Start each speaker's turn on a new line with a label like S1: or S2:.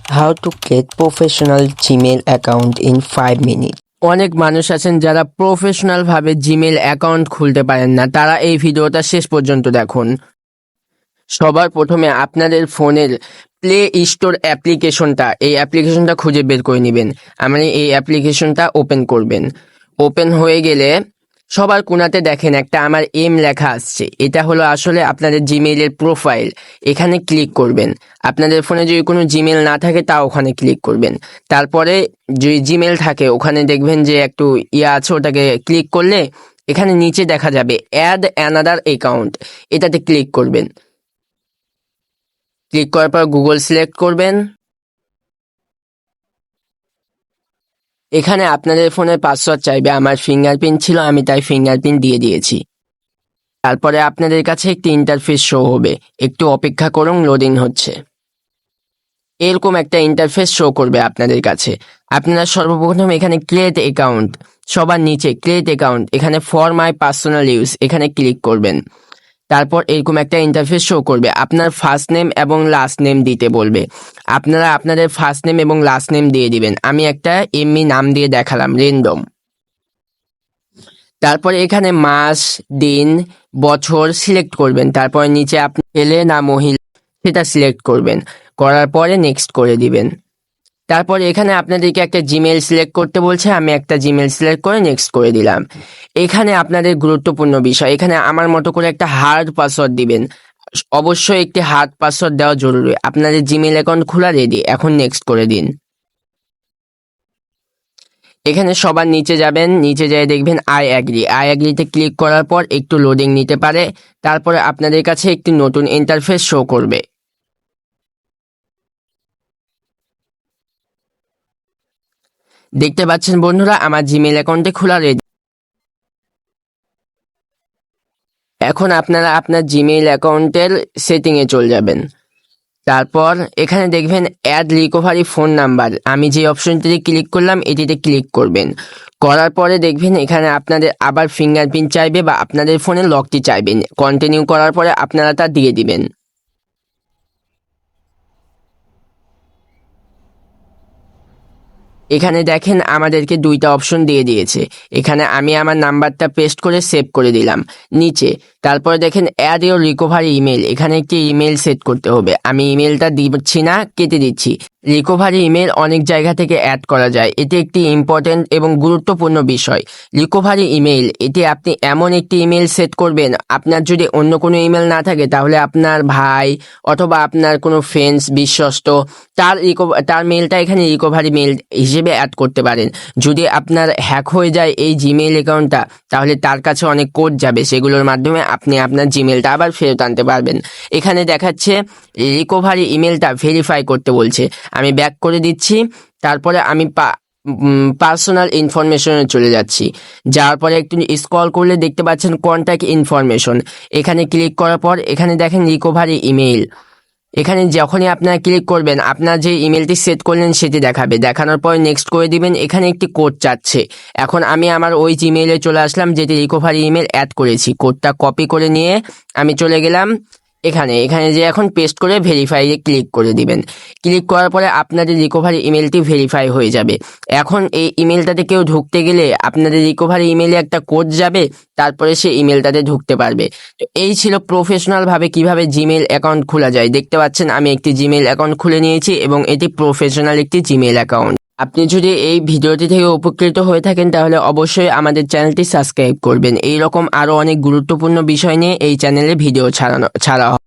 S1: How to get professional Gmail account in 5 minutes.
S2: অনেক মানুষ আছেন যারা প্রফেশনাল ভাবে জিমেইল অ্যাকাউন্ট খুলতে পারেন না, তারা এই ভিডিওটা শেষ পর্যন্ত দেখুন। সবার প্রথমে আপনাদের ফোনের প্লে স্টোর অ্যাপ্লিকেশনটা খুঁজে বের করে নেবেন। আপনি এই অ্যাপ্লিকেশনটা ওপেন করবেন। ওপেন হয়ে গেলে সবার কোণাতে দেখেন একটা আমার লেখা আসছে। এটা হলো আসলে আপনাদের জিমেইলের প্রোফাইল। এখানে ক্লিক করবেন। আপনাদের ফোনে যদি কোনো জিমেইল না থাকে তা ওখানে ক্লিক করবেন। তারপরে যদি জিমেইল থাকে ওখানে দেখবেন যে একটু আছে, ওটাকে ক্লিক করলে এখানে নিচে দেখা যাবে অ্যাড অ্যানাদার অ্যাকাউন্ট, এটাতে ক্লিক করবেন। ক্লিক করার পর গুগল সিলেক্ট করবেন। এখানে আপনাদের ফোনের পাসওয়ার্ড চাইবে, আমার ফিঙ্গারপ্রিন্ট ছিল, আমি তাই ফিঙ্গারপ্রিন্ট দিয়ে দিয়েছি। তারপরে আপনাদের কাছে একটি ইন্টারফেস শো হবে, একটু অপেক্ষা করুন, লোডিং হচ্ছে। এরকম একটা ইন্টারফেস শো করবে আপনাদের কাছে। আপনারা সর্বপ্রথম এখানে ক্রিয়েট অ্যাকাউন্ট, সবার নিচে ক্রিয়েট অ্যাকাউন্ট, এখানে ফর মাই পার্সোনাল ইউজ এখানে ক্লিক করবেন। তারপর এরকম একটা ইন্টারফেস শো করবে, আপনার ফার্স্ট নেম এবং লাস্ট নেম দিতে বলবে। আপনারা আপনাদের ফার্স্ট নেম এবং লাস্ট নেম দিয়ে দিবেন। আমি একটা এমনি নাম দিয়ে দেখালাম, রেন্ডম। তারপর এখানে মাস, দিন, বছর সিলেক্ট করবেন। তারপর নিচে আপনি ছেলে না মহিলা সেটা সিলেক্ট করবেন। করার পরে নেক্সট করে দিবেন। তারপর এখানে আপনাদেরকে একটা জিমেইল সিলেক্ট করতে বলছে, আমি একটা জিমেইল সিলেক্ট করে নেক্সট করে দিলাম। এখানে আপনাদের গুরুত্বপূর্ণ বিষয়, এখানে আমার মতো করে একটা হার্ড পাসওয়ার্ড দিবেন। অবশ্যই একটি হার্ড পাসওয়ার্ড দেওয়া জরুরি। আপনাদের জিমেইল অ্যাকাউন্ট খোলা রেডি, এখন নেক্সট করে দিন। এখানে সবার নিচে যাবেন, নিচে যেয়ে দেখবেন আই অ্যাগ্রিতে ক্লিক করার পর একটু লোডিং নিতে পারে। তারপরে আপনাদের কাছে একটি নতুন ইন্টারফেস শো করবে। দেখতে পাচ্ছেন বন্ধুরা, আমার জিমেইল অ্যাকাউন্টে খোলা রেডি। এখন আপনারা আপনার জিমেইল অ্যাকাউন্টের সেটিংয়ে চলে যাবেন। তারপর এখানে দেখবেন অ্যাড রিকভারি ফোন নাম্বার, আমি যে অপশনটিতে ক্লিক করলাম এটিতে ক্লিক করবেন। করার পরে দেখবেন এখানে আপনাদের আবার ফিঙ্গারপ্রিন্ট চাইবে বা আপনাদের ফোনে লকটি চাইবেন। কন্টিনিউ করার পরে আপনারা তা দিয়ে দিবেন। এখানে দেখেন আমাদেরকে দুইটা অপশন দিয়ে দিয়েছে। এখানে আমি আমার নাম্বারটা পেস্ট করে সেভ করে দিলাম নিচে। তারপরে দেখেন অ্যাড ইওর রিকভারি ইমেল, এখানে একটি ইমেল সেট করতে হবে। আমি ইমেলটা দিচ্ছি না, কেটে দিচ্ছি। রিকভারি ইমেল অনেক জায়গা থেকে অ্যাড করা যায়, এটি একটি ইম্পর্টেন্ট এবং গুরুত্বপূর্ণ বিষয়। রিকভারি ইমেল, এটি আপনি এমন একটি ইমেল সেট করবেন, আপনার যদি অন্য কোনো ইমেল না থাকে তাহলে আপনার ভাই অথবা আপনার কোনো ফ্রেন্ডস বিশ্বস্ত তার মেলটা এখানে রিকভারি মেল হিসেবে অ্যাড করতে পারেন। যদি আপনার হ্যাক হয়ে যায় এই জিমেইল অ্যাকাউন্টটা, তাহলে তার কাছে অনেক কোড যাবে, সেগুলোর মাধ্যমে আপনি আপনার জিমেলটা আবার ফেরত আনতে পারবেন। এখানে দেখাচ্ছে রিকভারি ইমেলটা ভেরিফাই করতে বলছে, আমি ব্যাক করে দিচ্ছি। তারপরে আমি পার্সোনাল ইনফরমেশনে চলে যাচ্ছি। যাওয়ার পরে একটু স্ক্রল করলে দেখতে পাচ্ছেন কন্ট্যাক্ট ইনফরমেশন, এখানে ক্লিক করার পর এখানে দেখেন রিকভারি ইমেইল। এখানে যখনই আপনারা ক্লিক করবেন আপনার যে ইমেলটি সেট করলেন সেটি দেখাবে। দেখানোর পর নেক্সট করে দিবেন। এখানে একটি কোড চাচ্ছে, এখন আমি আমার ওই জিমেইলে চলে আসলাম যেটি রিকভারি ইমেল অ্যাড করেছি। কোডটা কপি করে নিয়ে আমি চলে গেলাম এখানে যে এখন পেস্ট করে ভেরিফাইয়ে ক্লিক করে দিবেন। ক্লিক করার পরে আপনাদের রিকভারি ইমেলটি ভেরিফাই হয়ে যাবে। এখন এই ইমেলটাতে কেউ ঢুকতে গেলে আপনাদের রিকভারি ইমেলে একটা কোড যাবে, তারপরে সে ইমেলটাতে ঢুকতে পারবে। তো এই ছিল প্রফেশনাল ভাবে কিভাবে জিমেইল অ্যাকাউন্ট খোলা যায়। দেখতে পাচ্ছেন আমি একটি জিমেইল অ্যাকাউন্ট খুলে নিয়েছি এবং এটি প্রফেশনাল একটি জিমেইল অ্যাকাউন্ট। আপনি যদি এই ভিডিওটি থেকে উপকৃত হয়ে থাকেন তাহলে অবশ্যই আমাদের চ্যানেলটি সাবস্ক্রাইব করবেন। এইরকম আরো অনেক গুরুত্বপূর্ণ বিষয় নিয়ে এই চ্যানেলে ভিডিও ছাড়া হয়।